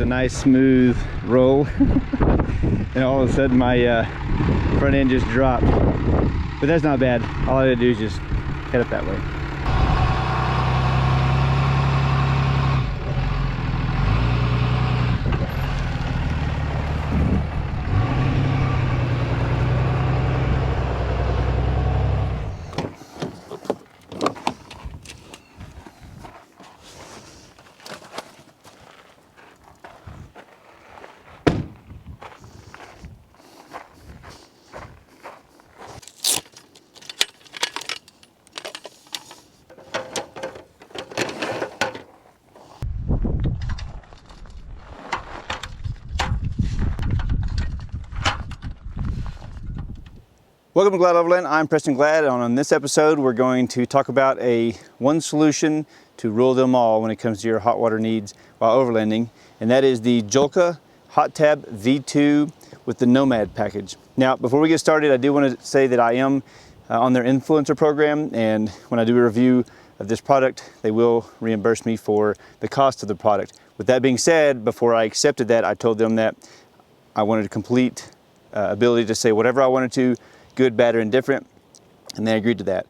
nice smooth roll and all of a sudden my front end just dropped, but that's not bad. All I had to do is just head up that way. Welcome to Glad Overland. I'm Preston Glad, and on this episode we're going to talk about one solution to rule them all when it comes to your hot water needs while overlanding, and that is the Joolca HotTap V2 with the Nomad package. Now, before we get started, I do want to say that I am on their influencer program, and when I do a review of this product, they will reimburse me for the cost of the product. With that being said, before I accepted that, I told them that I wanted a complete ability to say whatever I wanted to, good, bad, or indifferent, and they agreed to that.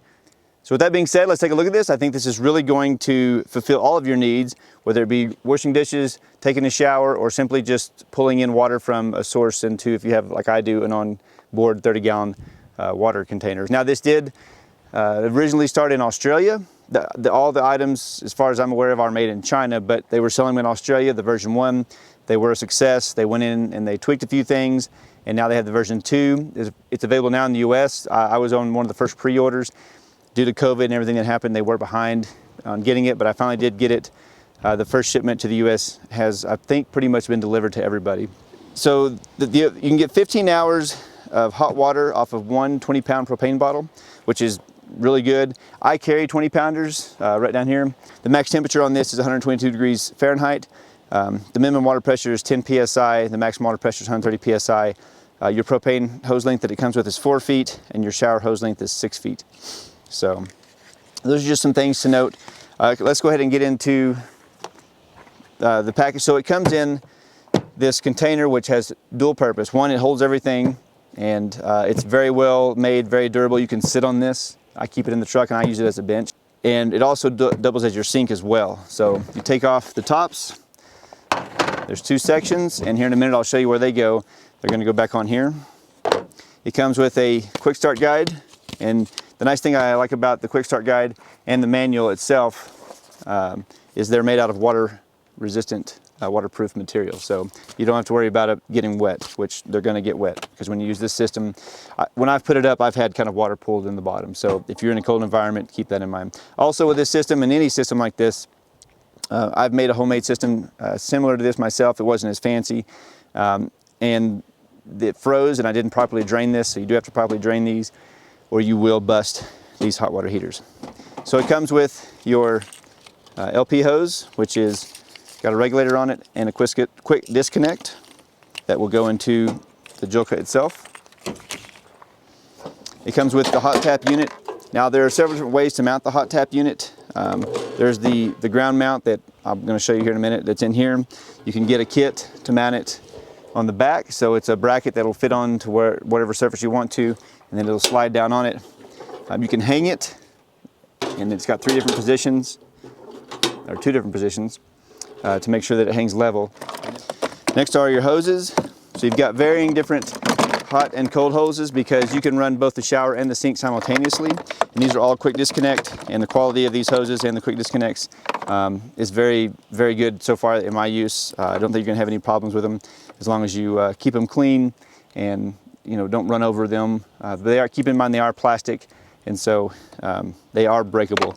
So with that being said, let's take a look at this. I think this is really going to fulfill all of your needs, whether it be washing dishes, taking a shower, or simply just pulling in water from a source into, if you have, like I do, an on-board 30-gallon water container. Now, this did originally start in Australia. All the items, as far as I'm aware of, are made in China, but they were selling them in Australia, the version 1. They were a success. They went in and they tweaked a few things, and now they have the version 2. It's available now in the US. I was on one of the first pre-orders. Due to COVID and everything that happened, they were behind on getting it, but I finally did get it. The first shipment to the US has, I think, pretty much been delivered to everybody. So you can get 15 hours of hot water off of one 20-pound propane bottle, which is really good. I carry 20-pounders right down here. The max temperature on this is 122 degrees Fahrenheit. The minimum water pressure is 10 psi. The maximum water pressure is 130 psi. Your propane hose length that it comes with is 4 feet, and your shower hose length is 6 feet. So those are just some things to note. Let's go ahead and get into the package. So it comes in this container, which has dual purpose. One, it holds everything, and it's very well made, very durable. You can sit on this. I keep it in the truck, and I use it as a bench. And it also doubles as your sink as well. So you take off the tops. There's 2 sections, and here in a minute I'll show you where they go. They're going to go back on here. It comes with a quick start guide, and the nice thing I like about the quick start guide and the manual itself is they're made out of water resistant, waterproof material. So you don't have to worry about it getting wet, which they're going to get wet because when you use this system, when I've put it up, I've had kind of water pooled in the bottom. So if you're in a cold environment, keep that in mind. Also with this system and any system like this, I've made a homemade system similar to this myself. It wasn't as fancy, and it froze, and I didn't properly drain this, so you do have to properly drain these, or you will bust these hot water heaters. So it comes with your LP hose, which is got a regulator on it and a quick disconnect that will go into the Joolca itself. It comes with the hot tap unit. Now there are several different ways to mount the hot tap unit. There's the ground mount that I'm going to show you here in a minute that's in here. You can get a kit to mount it on the back, so it's a bracket that'll fit on to whatever surface you want to, and then it'll slide down on it. You can hang it, and it's got 3 different positions, or 2 different positions, to make sure that it hangs level. Next are your hoses. So you've got varying different hot and cold hoses because you can run both the shower and the sink simultaneously. And these are all quick disconnect, and the quality of these hoses and the quick disconnects is very, very good so far in my use. I don't think you're gonna have any problems with them as long as you keep them clean and don't run over them. But keep in mind they are plastic, and so they are breakable.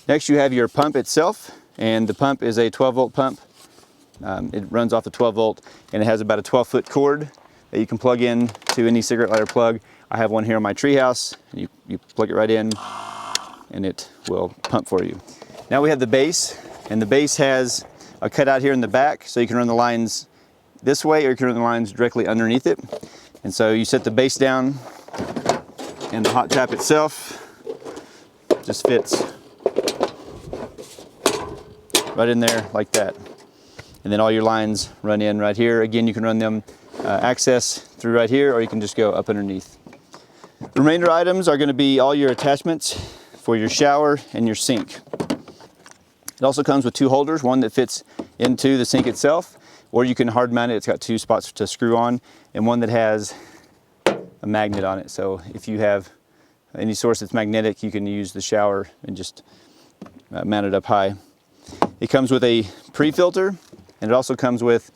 Next you have your pump itself, and the pump is a 12-volt pump. It runs off the 12-volt, and it has about a 12-foot cord that you can plug in to any cigarette lighter plug. I have one here on my treehouse. You plug it right in, and it will pump for you. Now we have the base, and the base has a cutout here in the back, so you can run the lines this way, or you can run the lines directly underneath it. And so you set the base down, and the hot tap itself just fits right in there like that. and then all your lines run in right here. Again, you can run them access through right here, or you can just go up underneath. The remainder items are going to be all your attachments for your shower and your sink. It also comes with two holders, one that fits into the sink itself, or you can hard mount it. It's got two spots to screw on, and one that has a magnet on it. So if you have any source that's magnetic, you can use the shower and just mount it up high. It comes with a pre-filter, and it also comes with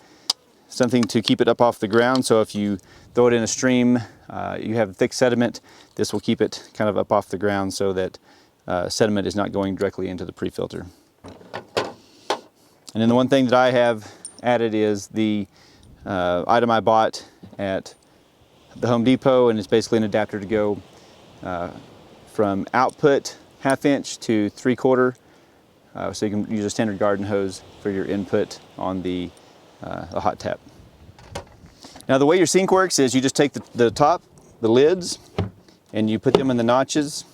something to keep it up off the ground. So if you throw it in a stream, you have thick sediment, this will keep it kind of up off the ground so that sediment is not going directly into the pre-filter. And then the one thing that I have added is the item I bought at the Home Depot, and it's basically an adapter to go from output 1/2 inch to 3/4, so you can use a standard garden hose for your input on the HotTap. Now the way your sink works is you just take the top, the lids, and you put them in the notches.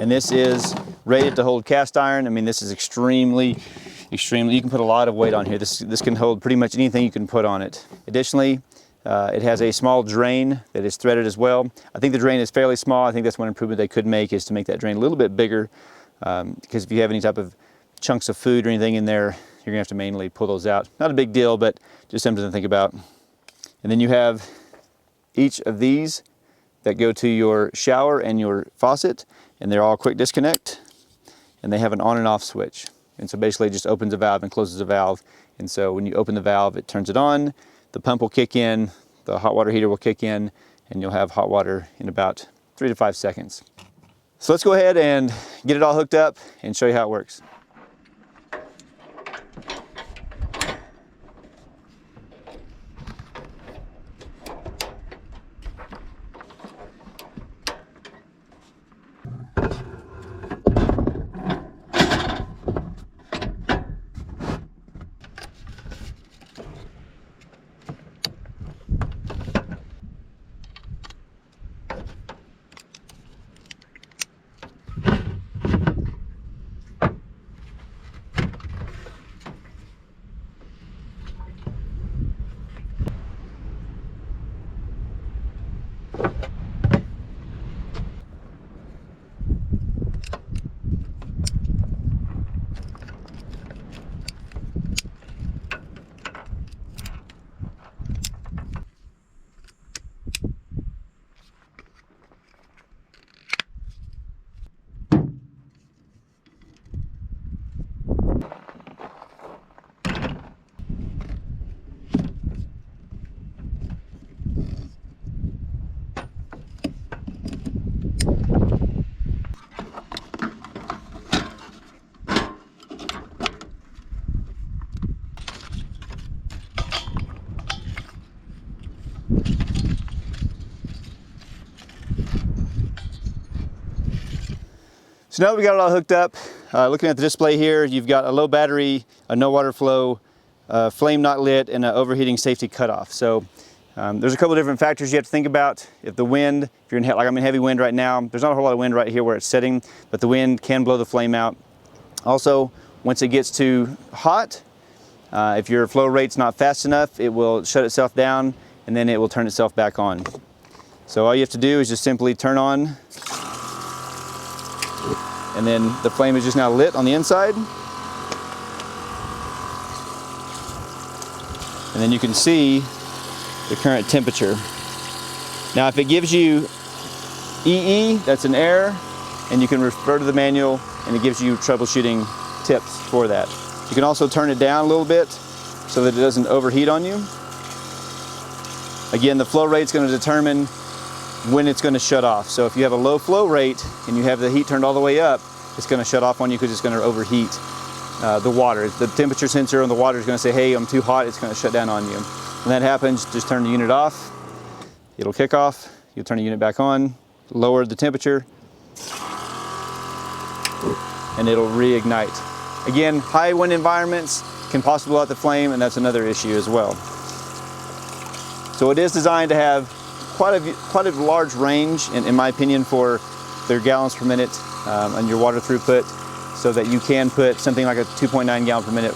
And this is rated to hold cast iron. I mean, this is extremely, you can put a lot of weight on here. This can hold pretty much anything you can put on it. Additionally, it has a small drain that is threaded as well. I think the drain is fairly small. I think that's one improvement they could make, is to make that drain a little bit bigger, because if you have any type of chunks of food or anything in there, you're gonna have to manually pull those out. Not a big deal, but just something to think about. And then you have each of these that go to your shower and your faucet, and they're all quick disconnect, and they have an on and off switch. And so basically it just opens a valve and closes a valve. And so when you open the valve, it turns it on, the pump will kick in, the hot water heater will kick in, and you'll have hot water in about 3 to 5 seconds. So let's go ahead and get it all hooked up and show you how it works. So now that we got it all hooked up, looking at the display here, you've got a low battery, a no water flow, flame not lit, and an overheating safety cutoff. So there's a couple of different factors you have to think about. If the wind, if you're in, like I'm in heavy wind right now, there's not a whole lot of wind right here where it's sitting, but the wind can blow the flame out. Also, once it gets too hot, if your flow rate's not fast enough, it will shut itself down and then it will turn itself back on. So all you have to do is just simply turn on, and then the flame is just now lit on the inside. And then you can see the current temperature. Now if it gives you EE, that's an error, and you can refer to the manual and it gives you troubleshooting tips for that. You can also turn it down a little bit so that it doesn't overheat on you. Again, the flow rate's going to determine when it's going to shut off. So if you have a low flow rate and you have the heat turned all the way up, it's going to shut off on you because it's going to overheat the water. The temperature sensor on the water is going to say, hey, I'm too hot, it's going to shut down on you. When that happens, just turn the unit off. It'll kick off. You'll turn the unit back on, lower the temperature, and it'll reignite. Again, high wind environments can possibly blow out the flame, and that's another issue as well. So it is designed to have quite a large range, in my opinion, for their gallons per minute and your water throughput. so that you can put something like a 2.9 gallon per minute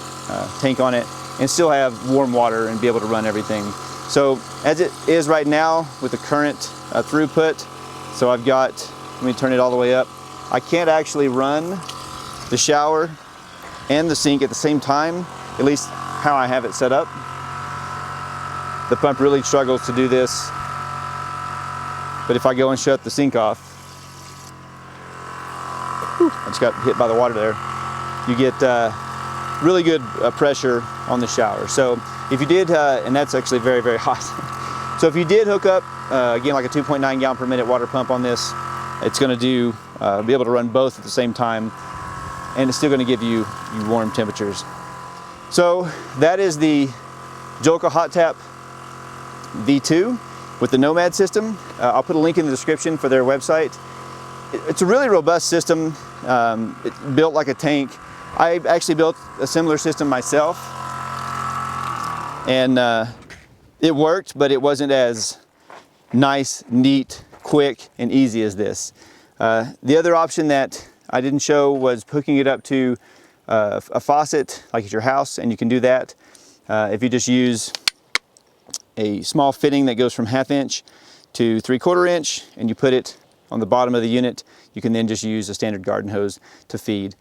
tank on it and still have warm water and be able to run everything. So as it is right now with the current throughput, so I've got, let me turn it all the way up. I can't actually run the shower and the sink at the same time, at least how I have it set up. The pump really struggles to do this. But if I go and shut the sink off, I just got hit by the water there, you get really good pressure on the shower. So if you did, and that's actually very, very hot. So if you did hook up, again, like a 2.9 gallon per minute water pump on this, it's gonna do, be able to run both at the same time, and it's still gonna give you warm temperatures. So that is the Joolca HotTap V2 with the Nomad system. I'll put a link in the description for their website. It's a really robust system. It's built like a tank. I actually built a similar system myself, and it worked, but it wasn't as nice, neat, quick, and easy as this. The other option that I didn't show was hooking it up to a faucet like at your house, and you can do that if you just use a small fitting that goes from 1/2 inch to 3/4 inch, and you put it on the bottom of the unit. You can then just use a standard garden hose to feed.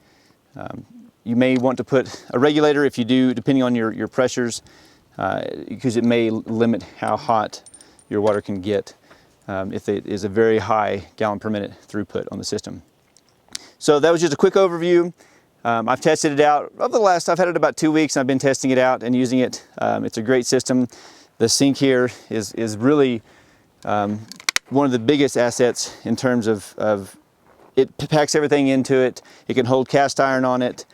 You may want to put a regulator if you do, depending on your pressures, because it may limit how hot your water can get if it is a very high gallon per minute throughput on the system. So that was just a quick overview. I've tested it out over the last, I've had it about 2 weeks, and I've been testing it out and using it. It's a great system. The sink here is really one of the biggest assets in terms of it packs everything into it. It can hold cast iron on it.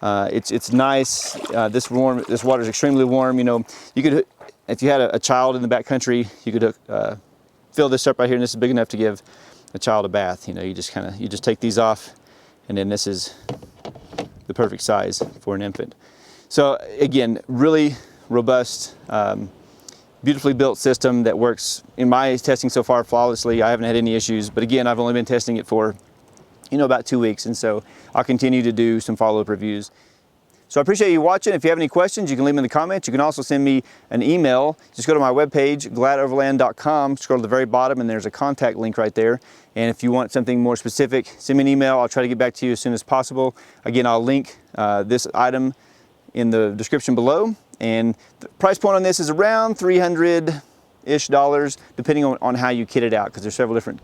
It's nice. This water is extremely warm. You know, you could, if you had a child in the backcountry, you could fill this up right here, and this is big enough to give a child a bath. You know, you just take these off, and then this is the perfect size for an infant. So again, really robust, beautifully built system that works in my testing so far flawlessly. I haven't had any issues, but again, I've only been testing it for, you know, about 2 weeks, and so I'll continue to do some follow-up reviews. So I appreciate you watching. If you have any questions, you can leave them in the comments. You can also send me an email. Just go to my webpage, gladoverland.com, scroll to the very bottom, and there's a contact link right there. And if you want something more specific, send me an email. I'll try to get back to you as soon as possible. Again, I'll link this item in the description below. And the price point on this is around $300-ish, depending on how you kit it out, because there's several different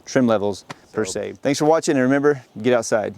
trim levels per se. Thanks for watching, and remember, get outside.